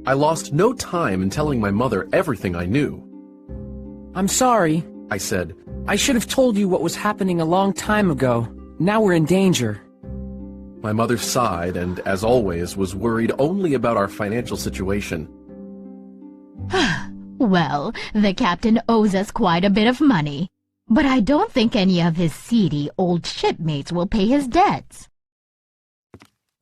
I lost no time in telling my mother everything I knew. I'm sorry, I said. I should have told you what was happening a long time ago. Now we're in danger. My mother sighed and, as always, was worried only about our financial situation. Well, the captain owes us quite a bit of money, but I don't think any of his seedy old shipmates will pay his debts.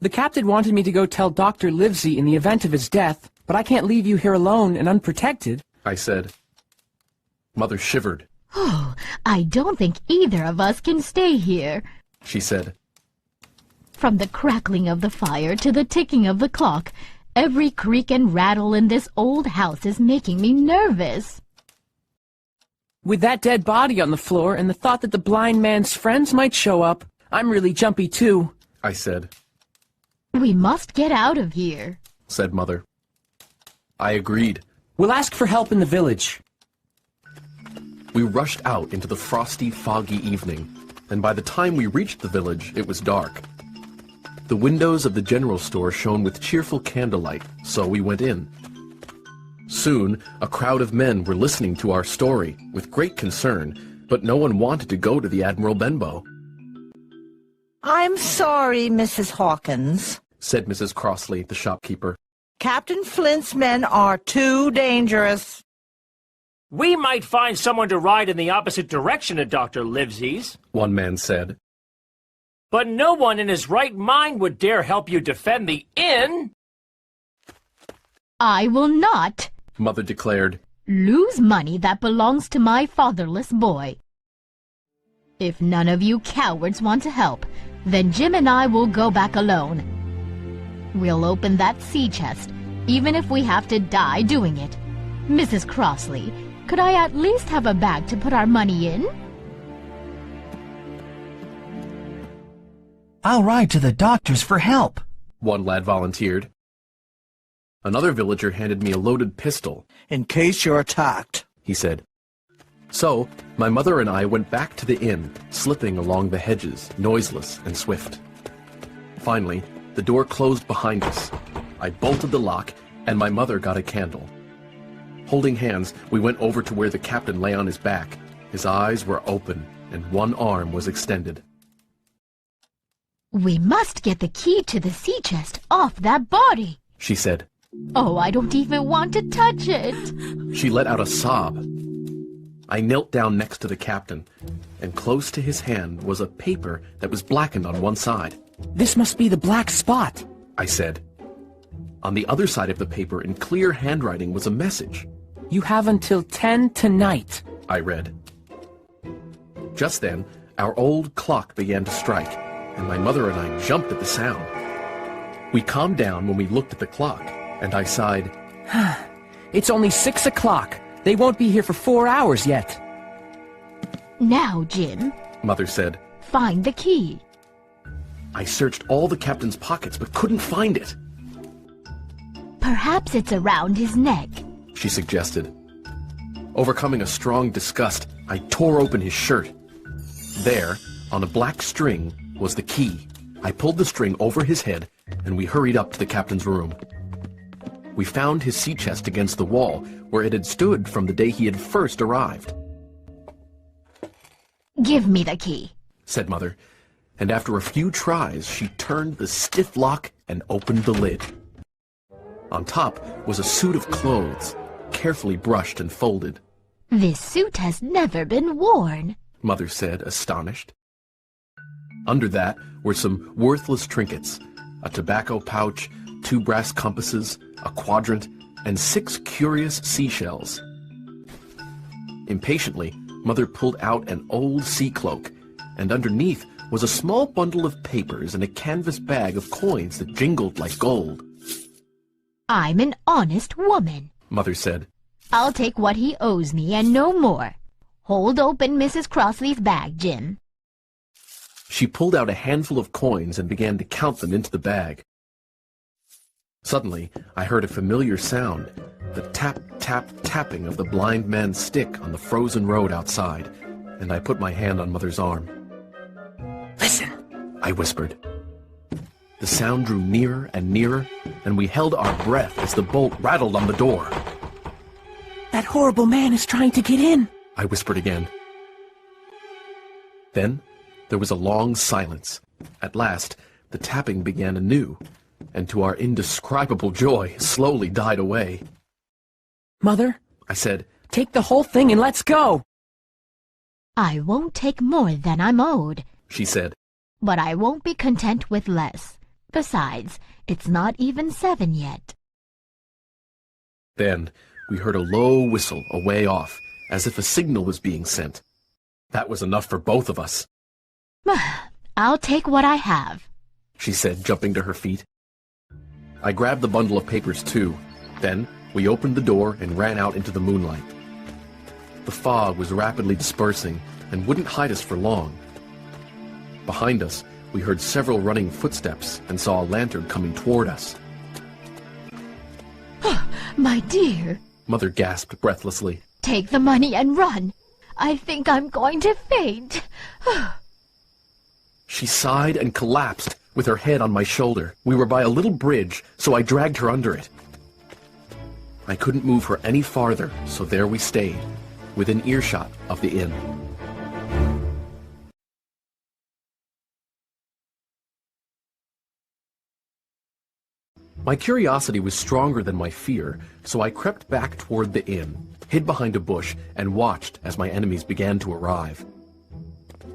The captain wanted me to go tell Dr. Livesey in the event of his death, but I can't leave you here alone and unprotected, I said. Mother shivered. Oh, I don't think either of us can stay here, she said. From the crackling of the fire to the ticking of the clock, every creak and rattle in this old house is making me nervous. With that dead body on the floor and the thought that the blind man's friends might show up, I'm really jumpy too, I said. We must get out of here, said Mother. I agreed. We'll ask for help in the village. We rushed out into the frosty, foggy evening, and by the time we reached the village, it was dark. The windows of the general store shone with cheerful candlelight, so we went in. Soon, a crowd of men were listening to our story with great concern, but no one wanted to go to the Admiral Benbow. I'm sorry, Mrs. Hawkins, said Mrs. Crossley, the shopkeeper. Captain Flint's men are too dangerous. We might find someone to ride in the opposite direction of Dr. Livesey's, one man said. But no one in his right mind would dare help you defend the inn. I will not, Mother declared, lose money that belongs to my fatherless boy. If none of you cowards want to help, then Jim and I will go back alone. We'll open that sea chest, even if we have to die doing it. Mrs. Crossley, could I at least have a bag to put our money in? I'll ride to the doctor's for help, one lad volunteered. Another villager handed me a loaded pistol. In case you're attacked, he said. So, my mother and I went back to the inn, slipping along the hedges, noiseless and swift. Finally, the door closed behind us. I bolted the lock, and my mother got a candle. Holding hands, we went over to where the captain lay on his back. His eyes were open, and one arm was extended. We must get the key to the sea chest off that body, she said. Oh, I don't even want to touch it. She let out a sob. I knelt down next to the captain, and close to his hand was a paper that was blackened on one side. This must be the black spot, I said. On the other side of the paper, in clear handwriting, was a message. You have until 10 tonight, I read. Just then, our old clock began to strike, and my mother and I jumped at the sound. We calmed down when we looked at the clock, and I sighed. It's only 6 o'clock. They won't be here for 4 hours yet. Now, Jim, Mother said, find the key. I searched all the captain's pockets but couldn't find it. Perhaps it's around his neck, she suggested. Overcoming a strong disgust, I tore open his shirt. There, on a black string, was the key. I pulled the string over his head, and we hurried up to the captain's room. We found his sea chest against the wall, where it had stood from the day he had first arrived. Give me the key, said Mother, and after a few tries, she turned the stiff lock and opened the lid. On top was a suit of clothes, carefully brushed and folded. This suit has never been worn, Mother said, astonished. Under that were some worthless trinkets, a tobacco pouch, 2 brass compasses, a quadrant, and 6 curious seashells. Impatiently, Mother pulled out an old sea cloak, and underneath was a small bundle of papers and a canvas bag of coins that jingled like gold. I'm an honest woman, Mother said. I'll take what he owes me and no more. Hold open Mrs. Crossley's bag, Jim. She pulled out a handful of coins and began to count them into the bag. Suddenly, I heard a familiar sound, the tap, tap, tapping of the blind man's stick on the frozen road outside, and I put my hand on Mother's arm. Listen, I whispered. The sound drew nearer and nearer, and we held our breath as the bolt rattled on the door. That horrible man is trying to get in, I whispered again. Then there was a long silence. At last, the tapping began anew, and to our indescribable joy, slowly died away. Mother, I said, take the whole thing and let's go. I won't take more than I'm owed, she said. but I won't be content with less. Besides, it's not even 7 yet. Then we heard a low whistle away off, as if a signal was being sent. That was enough for both of us. I'll take what I have, she said, jumping to her feet. I grabbed the bundle of papers too. Then we opened the door and ran out into the moonlight. The fog was rapidly dispersing and wouldn't hide us for long. Behind us, we heard several running footsteps and saw a lantern coming toward us. My dear, Mother gasped breathlessly. take the money and run. I think I'm going to faint. She sighed and collapsed with her head on my shoulder. We were by a little bridge, so I dragged her under it. I couldn't move her any farther, so there we stayed, within earshot of the inn. My curiosity was stronger than my fear, so I crept back toward the inn, hid behind a bush, and watched as my enemies began to arrive.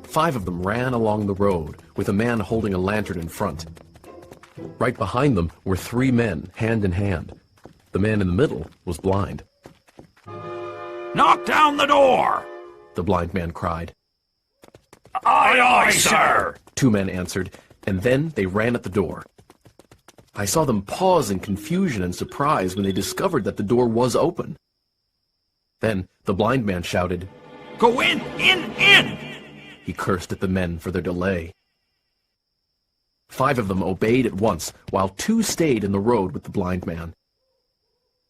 5 of them ran along the road, with a man holding a lantern in front. Right behind them were 3 men, hand in hand. The man in the middle was blind. Knock down the door! The blind man cried. Aye, aye, sir! 2 men answered, and then they ran at the door. I saw them pause in confusion and surprise when they discovered that the door was open. Then the blind man shouted, Go in! In! He cursed at the men for their delay. 5 of them obeyed at once, while 2 stayed in the road with the blind man.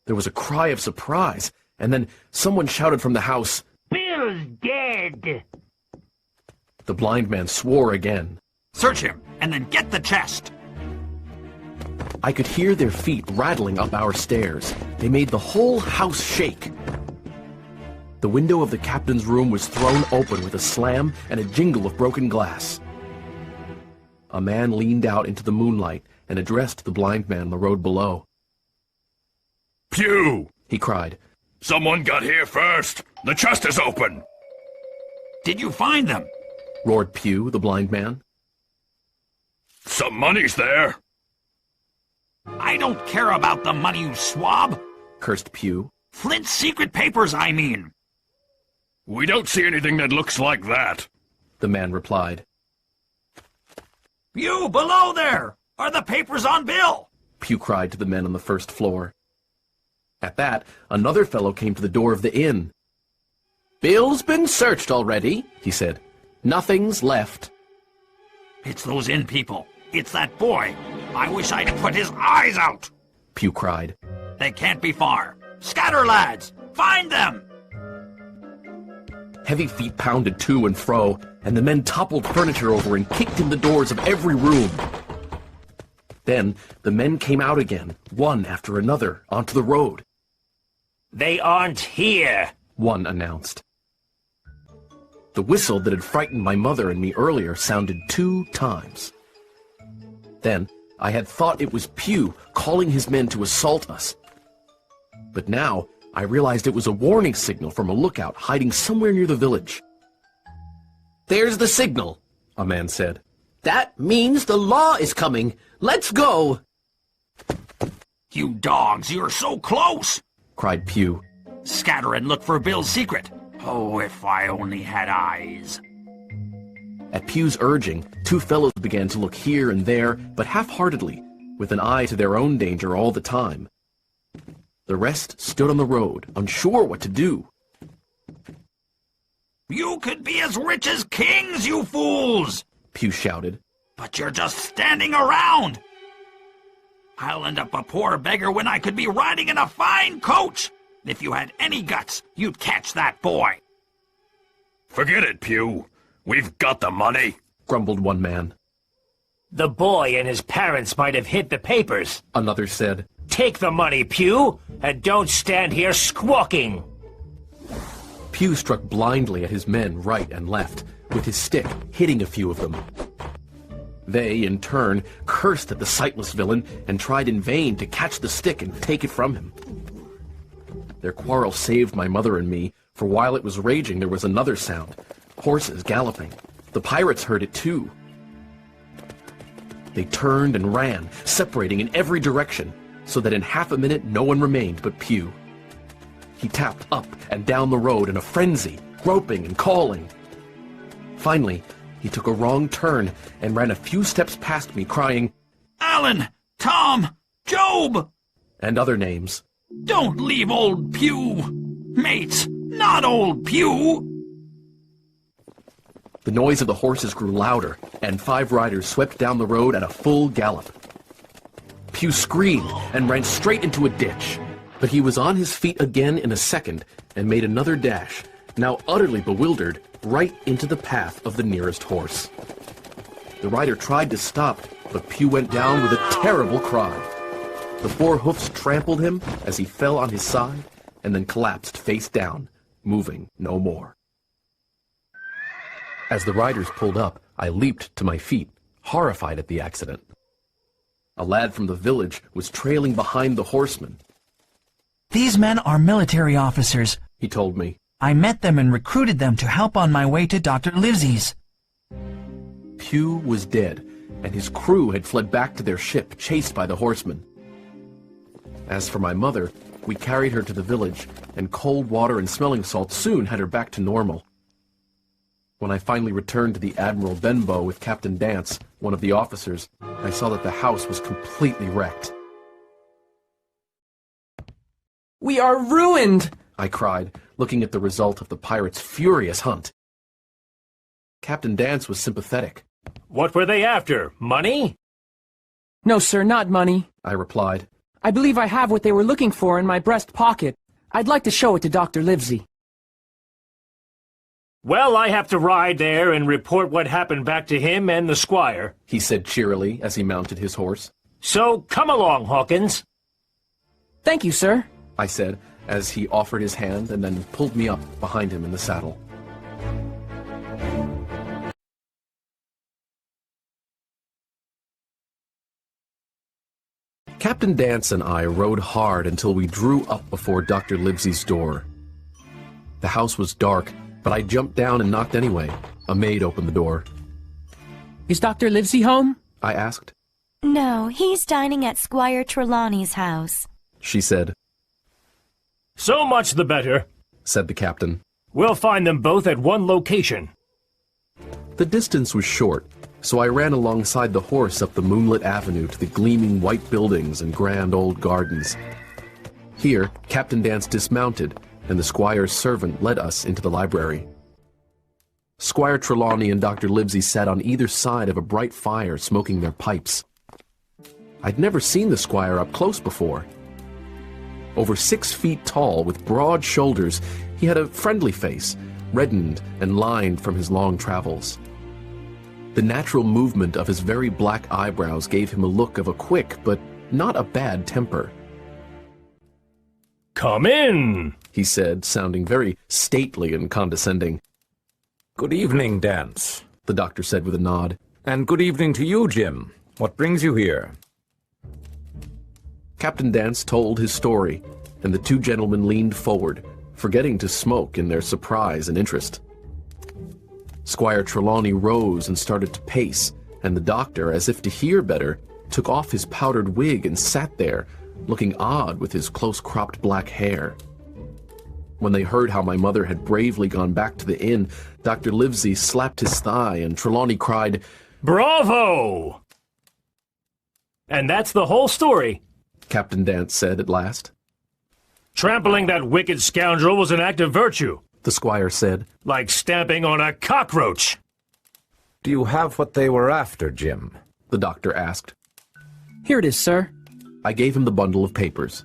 There was a cry of surprise, and then someone shouted from the house, Bill's dead! The blind man swore again. Search him, and then get the chest! I could hear their feet rattling up our stairs. They made the whole house shake. The window of the captain's room was thrown open with a slam and a jingle of broken glass. A man leaned out into the moonlight and addressed the blind man on the road below. Pew! He cried. Someone got here first! The chest is open! Did you find them? Roared Pew, the blind man. Some money's there! I don't care about the money, you swab! Cursed Pew. Flint's secret papers, I mean! We don't see anything that looks like that! The man replied. You, below there! Are the papers on Bill? Pew cried to the men on the first floor. At that, another fellow came to the door of the inn. Bill's been searched already, he said. Nothing's left. It's those inn people. It's that boy. I wish I'd put his eyes out. Pew cried. They can't be far. Scatter, lads! Find them! Heavy feet pounded to and fro, and the men toppled furniture over and kicked in the doors of every room. Then the men came out again, one after another, onto the road. They aren't here, one announced. The whistle that had frightened my mother and me earlier sounded 2 times. Then I had thought it was Pew calling his men to assault us. But now I realized it was a warning signal from a lookout hiding somewhere near the village. There's the signal, a man said. That means the law is coming. Let's go! You dogs, you're so close! Cried Pew. Scatter and look for Bill's secret. Oh, if I only had eyes. At Pew's urging, 2 fellows began to look here and there, but half-heartedly, with an eye to their own danger all the time. The rest stood on the road, unsure what to do. You could be as rich as kings, you fools! Pew shouted. But you're just standing around! I'll end up a poor beggar when I could be riding in a fine coach! If you had any guts, you'd catch that boy! Forget it, Pew. We've got the money, grumbled one man. The boy and his parents might have hid the papers. Another said. Take the money, Pew, and don't stand here squawking. Pew struck blindly at his men right and left, with his stick hitting a few of them. They, in turn, cursed at the sightless villain and tried in vain to catch the stick and take it from him. Their quarrel saved my mother and me, for while it was raging there was another sound. Horses galloping. The pirates heard it too. They turned and ran, separating in every direction, so that in half a minute no one remained but Pew. He tapped up and down the road in a frenzy, groping and calling. Finally, he took a wrong turn and ran a few steps past me, crying, Alan! Tom! Job! And other names. Don't leave old Pew! Mates, not old Pew! The noise of the horses grew louder, and 5 riders swept down the road at a full gallop. Pew screamed and ran straight into a ditch, but he was on his feet again in a second and made another dash, now utterly bewildered, right into the path of the nearest horse. The rider tried to stop, but Pew went down with a terrible cry. The 4 hoofs trampled him as he fell on his side and then collapsed face down, moving no more. As the riders pulled up, I leaped to my feet, horrified at the accident. A lad from the village was trailing behind the horsemen. These men are military officers, he told me. I met them and recruited them to help on my way to Dr. Livesey's. Pew was dead, and his crew had fled back to their ship, chased by the horsemen. As for my mother, we carried her to the village, and cold water and smelling salts soon had her back to normal. When I finally returned to the Admiral Benbow with Captain Dance, one of the officers, I saw that the house was completely wrecked. We are ruined! I cried, looking at the result of the pirates' furious hunt. Captain Dance was sympathetic. What were they after? Money? No, sir, not money. I replied. I believe I have what they were looking for in my breast pocket. I'd like to show it to Dr. Livesey. Well, I have to ride there and report what happened back to him and the squire, he said cheerily as he mounted his horse. So come along, Hawkins. Thank you, sir, I said as he offered his hand and then pulled me up behind him in the saddle. Captain Dance and I rode hard until we drew up before Dr. Livesey's door. The house was dark, but I jumped down and knocked anyway. A maid opened the door. Is Dr. Livesey home? I asked. No, he's dining at Squire Trelawney's house, she said. So much the better, said the captain. We'll find them both at one location. The distance was short, so I ran alongside the horse up the moonlit avenue to the gleaming white buildings and grand old gardens. Here, Captain Dance dismounted, and the squire's servant led us into the library. Squire Trelawney and Dr. Livesey sat on either side of a bright fire smoking their pipes. I'd never seen the squire up close before. Over 6 feet tall, with broad shoulders, he had a friendly face, reddened and lined from his long travels. The natural movement of his very black eyebrows gave him a look of a quick but not a bad temper. Come in, he said, sounding very stately and condescending. Good evening, Dance, the doctor said with a nod. And good evening to you, Jim. What brings you here? Captain Dance told his story, and the 2 gentlemen leaned forward, forgetting to smoke in their surprise and interest. Squire Trelawney rose and started to pace, and the doctor, as if to hear better, took off his powdered wig and sat there, looking odd with his close-cropped black hair. When they heard how my mother had bravely gone back to the inn, Dr. Livesey slapped his thigh, and Trelawney cried, "Bravo!" And that's the whole story, Captain Dance said at last. Trampling that wicked scoundrel was an act of virtue, the squire said. Like stamping on a cockroach. Do you have what they were after, Jim? The doctor asked. Here it is, sir. I gave him the bundle of papers.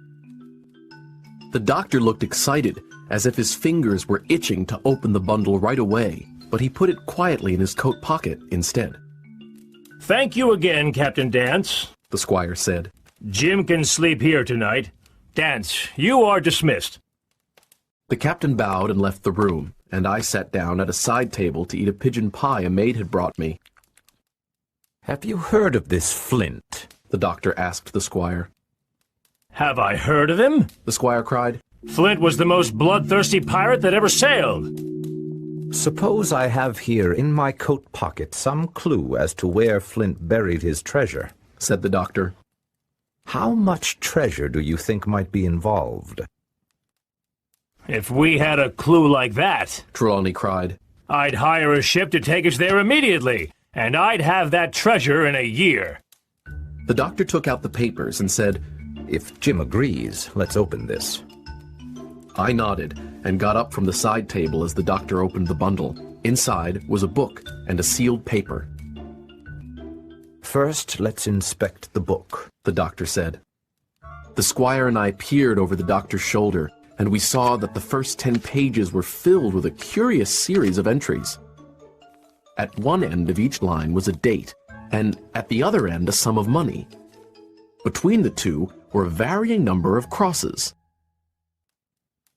The doctor looked excited, as if his fingers were itching to open the bundle right away, but he put it quietly in his coat pocket instead. Thank you again, Captain Dance, the squire said. Jim can sleep here tonight. Dance, you are dismissed. The captain bowed and left the room, and I sat down at a side table to eat a pigeon pie a maid had brought me. Have you heard of this Flint? The doctor asked the squire. Have I heard of him? The squire cried. Flint was the most bloodthirsty pirate that ever sailed. Suppose I have here in my coat pocket some clue as to where Flint buried his treasure, said the doctor. How much treasure do you think might be involved? If we had a clue like that, Trelawney cried, I'd hire a ship to take us there immediately, and I'd have that treasure in a year. The doctor took out the papers and said, If Jim agrees, let's open this. I nodded and got up from the side table as the doctor opened the bundle. Inside was a book and a sealed paper. First, let's inspect the book, the doctor said. The squire and I peered over the doctor's shoulder, and we saw that the first 10 pages were filled with a curious series of entries. At one end of each line was a date, and at the other end a sum of money. Between the two were a varying number of crosses.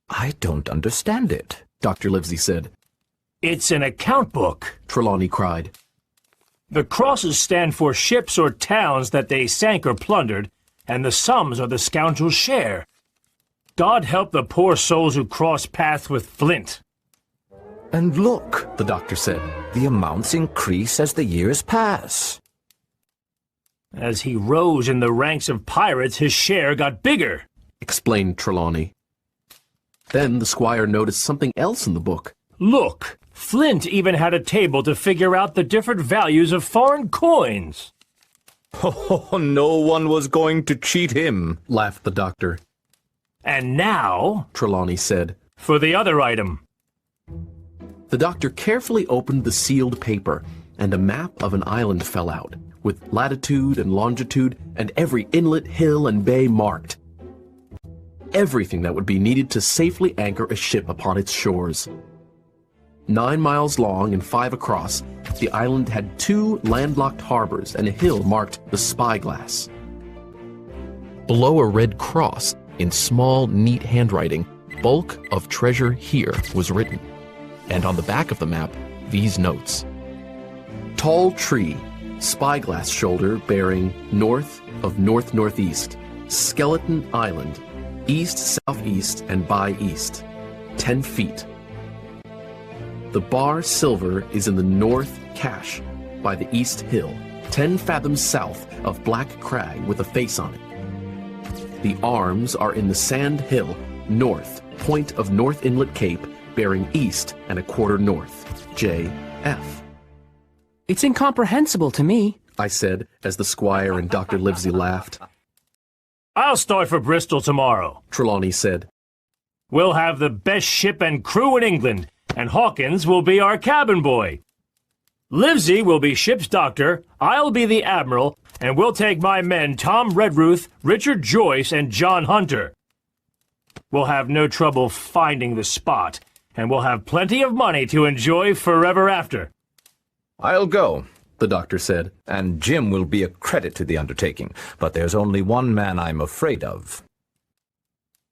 I don't understand it, Dr. Livesey said. It's an account book, Trelawney cried. The crosses stand for ships or towns that they sank or plundered, and the sums are the scoundrel's share. God help the poor souls who cross paths with Flint. And look, the doctor said, the amounts increase as the years pass. As he rose in the ranks of pirates, his share got bigger, explained Trelawney. Then the squire noticed something else in the book. Look, Flint even had a table to figure out the different values of foreign coins. Oh, no one was going to cheat him, laughed the doctor. And now, Trelawney said, for the other item. The doctor carefully opened the sealed paper, and a map of an island fell out, with latitude and longitude and every inlet, hill, and bay marked. Everything that would be needed to safely anchor a ship upon its shores. 9 miles long and 5 across, the island had 2 landlocked harbors and a hill marked the Spyglass. Below a red cross, in small, neat handwriting, "Bulk of treasure here" was written. And on the back of the map, these notes. Tall tree, spyglass shoulder bearing north of north-northeast, skeleton island, east-southeast and by east, 10 feet. The bar silver is in the north cache by the east hill, 10 fathoms south of Black Crag with a face on it. The arms are in the Sand Hill, north, point of North Inlet Cape, bearing east and a quarter north, J.F. It's incomprehensible to me, I said, as the squire and Dr. Livesey laughed. I'll start for Bristol tomorrow, Trelawney said. We'll have the best ship and crew in England, and Hawkins will be our cabin boy. Livesey will be ship's doctor, I'll be the admiral, and we'll take my men Tom Redruth, Richard Joyce, and John Hunter. We'll have no trouble finding the spot, and we'll have plenty of money to enjoy forever after. I'll go, the doctor said, and Jim will be a credit to the undertaking, but there's only one man I'm afraid of.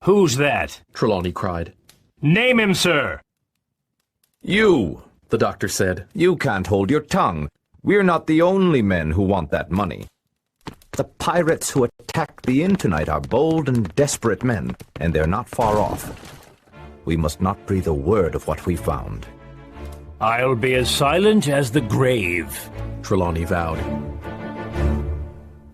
Who's that? Trelawney cried. Name him, sir. You, the doctor said. You can't hold your tongue. We're not the only men who want that money. The pirates who attacked the inn tonight are bold and desperate men, and they're not far off. We must not breathe a word of what we found. I'll be as silent as the grave, Trelawney vowed.